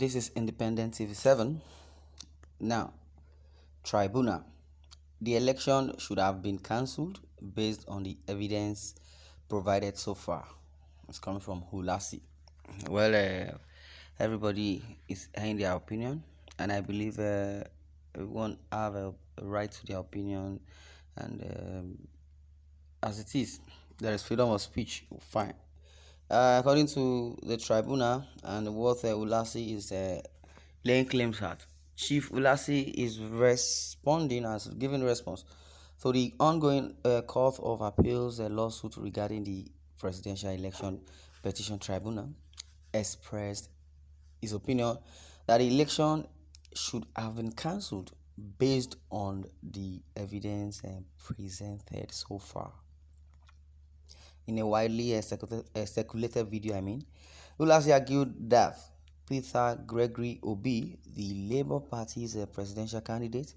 This is Independent TV 7. Now, Tribunal. The election should have been cancelled based on the evidence provided so far. It's coming from Ulasi. Well, everybody is having their opinion, and I believe everyone have a right to their opinion, and as it is, there is freedom of speech. Fine. According to the tribunal and what Ulasi is laying claims at, Chief Ulasi is responding as giving response to the ongoing Court of Appeals lawsuit regarding the presidential election petition tribunal expressed his opinion that the election should have been cancelled based on the evidence presented so far. In a widely circulated video, Ulasi argued that Peter Gregory OBI, the Labour Party's presidential candidate,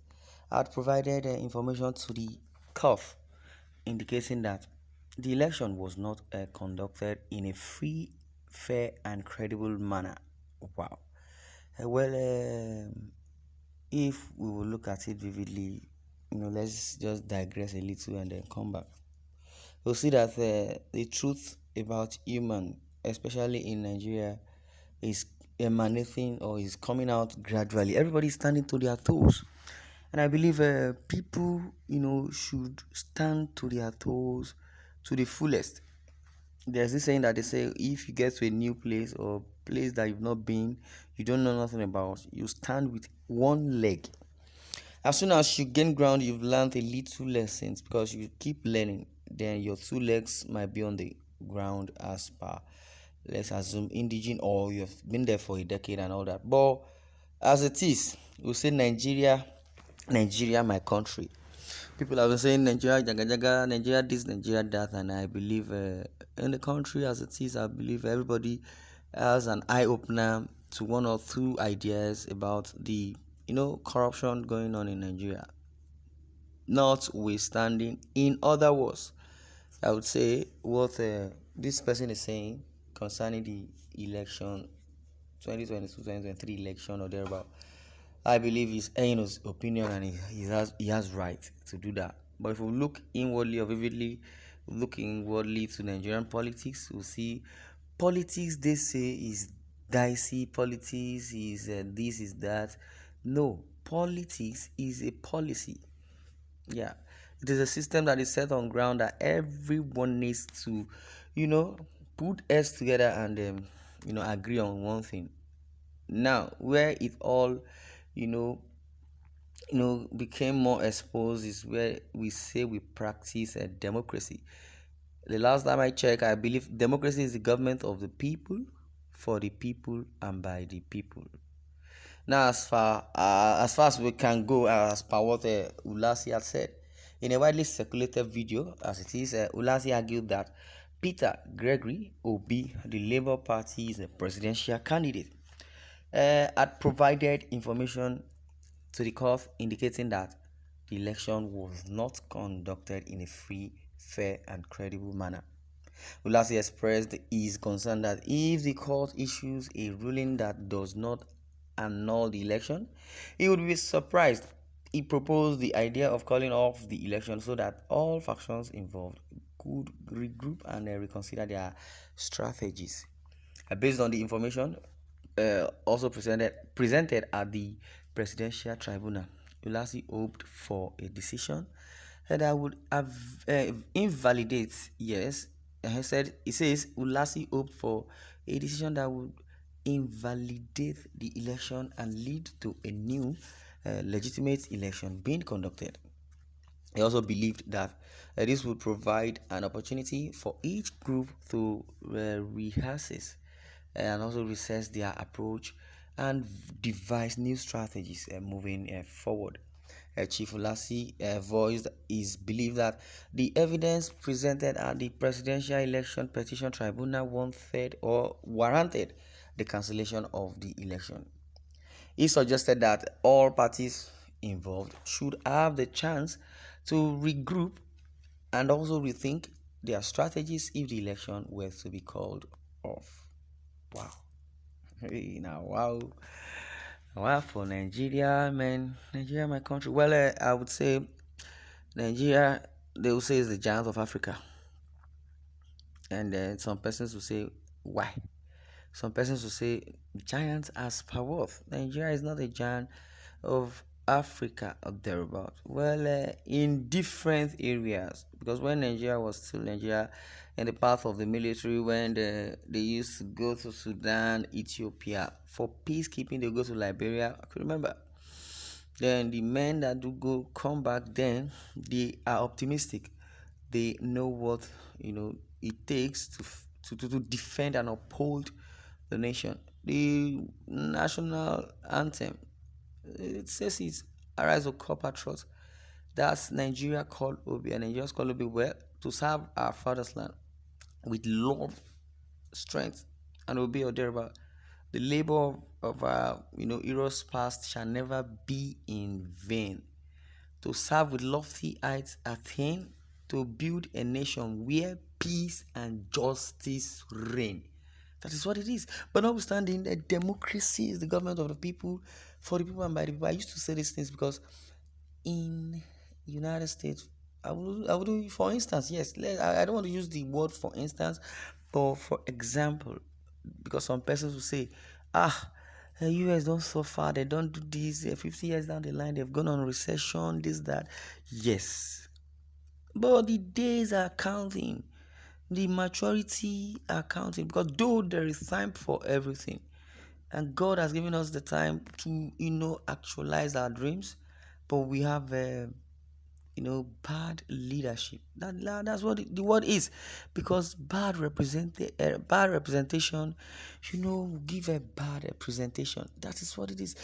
had provided information to the court indicating that the election was not conducted in a free, fair, and credible manner. Wow. If we will look at it vividly, let's just digress a little and then come back. We'll see that the truth about human, especially in Nigeria, is emanating or is coming out gradually. Everybody's standing to their toes. And I believe people, should stand to their toes to the fullest. There's this saying that they say if you get to a new place or place that you've not been, you don't know nothing about, you stand with one leg. As soon as you gain ground, you've learned a little lessons because you keep learning. Then your two legs might be on the ground as per, let's assume, indigene, or you've been there for a decade and all that. But as it is, we'll say Nigeria, my country. People have been saying Nigeria, jaga jaga, Nigeria this, Nigeria that, and I believe in the country as it is, I believe everybody has an eye opener to one or two ideas about the corruption going on in Nigeria. Notwithstanding, in other words, I would say what this person is saying concerning the election 2022-2023 election or thereabout, I believe he's airing his opinion and he has right to do that. But if we look inwardly or vividly, look inwardly to Nigerian politics, we'll see politics they say is dicey, politics is this, is that. No, politics is a policy. Yeah, it is a system that is set on ground that everyone needs to, put heads together and agree on one thing. Now, where it all, became more exposed is where we say we practice a democracy. The last time I checked, I believe democracy is the government of the people, for the people, and by the people. Now, as far as we can go, as per what Ulasi had said, in a widely circulated video, as it is, Ulasi argued that Peter Gregory OB, the Labour Party's presidential candidate, had provided information to the court indicating that the election was not conducted in a free, fair, and credible manner. Ulasi expressed his concern that if the court issues a ruling that does not annul the election, he would be surprised. He proposed the idea of calling off the election so that all factions involved could regroup and reconsider their strategies. Based on the information also presented at the presidential tribunal, Ulasi hoped for a decision that would have invalidate. Yes, he says Ulasi hoped for a decision that would invalidate the election and lead to a new legitimate election being conducted. He also believed that this would provide an opportunity for each group to rehearse and also reassess their approach and devise new strategies moving forward. Chief Ulasi voiced his belief that the evidence presented at the presidential election petition tribunal wanted or warranted the cancellation of the election. He suggested that all parties involved should have the chance to regroup and also rethink their strategies if the election were to be called off. Wow. Hey, now, wow. Wow, for Nigeria, man. Nigeria, my country. Well, I would say Nigeria, they will say is the giant of Africa. And then some persons will say, why? Some persons will say, giant as per what? Nigeria is not a giant of Africa or thereabout. Well, in different areas, because when Nigeria was still Nigeria, in the path of the military, when they used to go to Sudan, Ethiopia for peacekeeping, they go to Liberia. I could remember. Then the men that do go come back, then they are optimistic. They know what it takes to defend and uphold the nation. The national anthem, it says it's Arise, O Compatriots. That's Nigeria called OBI. Nigeria's called OBI, well, to serve our father's land with love, strength, and obey or thereabout. The labor of our heroes past shall never be in vain. To serve with lofty heights attain, to build a nation where peace and justice reign. That is what it is. But notwithstanding, the democracy is the government of the people, for the people, and by the people. I used to say these things because in United States, I would, for instance, yes, I don't want to use the word for instance, but for example, because some persons will say, US don't suffer, they don't do this, 50 years down the line, they've gone on recession, this, that. Yes, but the days are counting, the maturity are counting, because though there is time for everything, and God has given us the time to actualize our dreams, but we have bad leadership. That's what the word is, because bad representation, give a bad representation. That is what it is.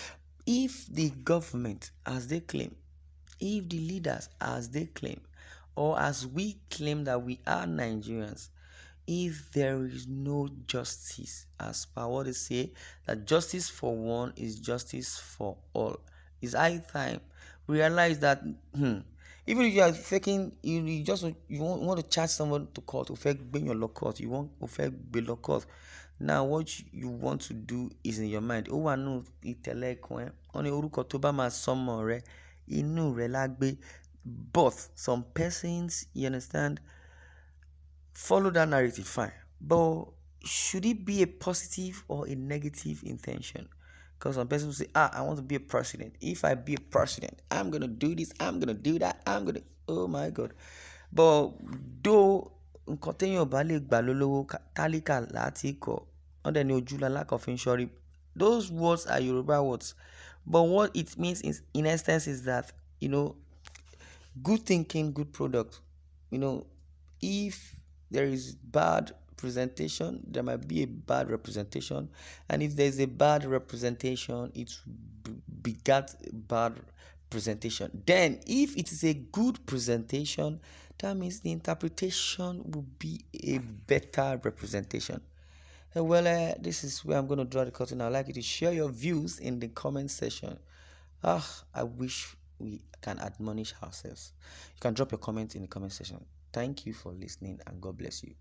If the government, as they claim, if the leaders, as they claim, or as we claim that we are Nigerians, if there is no justice, as per what they say, that justice for one is justice for all, it's high time we realize that even if you are faking, you want to charge someone to court, to fake bring your law court, you want to fake be law court. Now what you want to do is in your mind. Ó wà nù ìtẹ̀lẹ̀ ẹ̀kan ẹ̀ wọ́n ní orúkọ tó bá máa sọmọ rẹ inú rẹ lágbé. But some persons, you understand, follow that narrative, fine, but should it be a positive or a negative intention? Because some people say, I want to be a president. If I be a president, I'm gonna do this, I'm gonna do that, oh my god. But though nǹkan téèyàn bá lè gbà lólówó tálíkà láti kọ̀, wọ́n dẹ̀ ní ojú lalákàn fi ń ṣọ́rí. Those words are Yoruba words, but what it means is, in essence, is that good thinking, good product. If there is bad presentation, there might be a bad representation, and if there's a bad representation, it begat bad presentation. Then if it is a good presentation, that means the interpretation will be a better representation. Well, this is where I'm going to draw the curtain. I'd like you to share your views in the comment section. I wish we can admonish ourselves. You can drop your comment in the comment section. Thank you for listening, and God bless you.